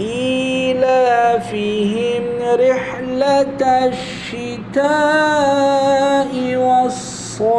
إيلافهم رحلة الشتاء والصيف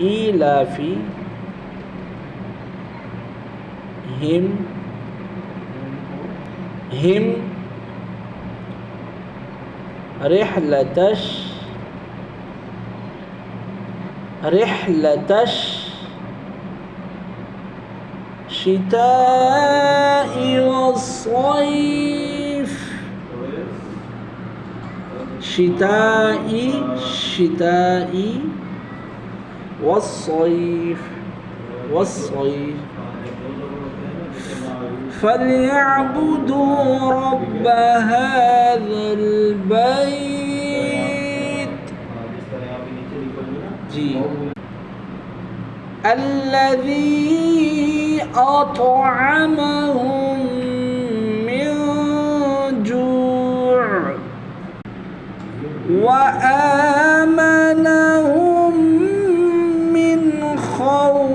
إيلافي هم رحلة الشتاء والصيف شتاء والصيف فليعبدوا رب هذا البيت الذي أطعمهم من جوع وآمنهم من خوف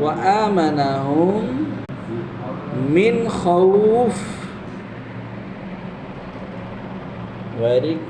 وآمنهم من خوف very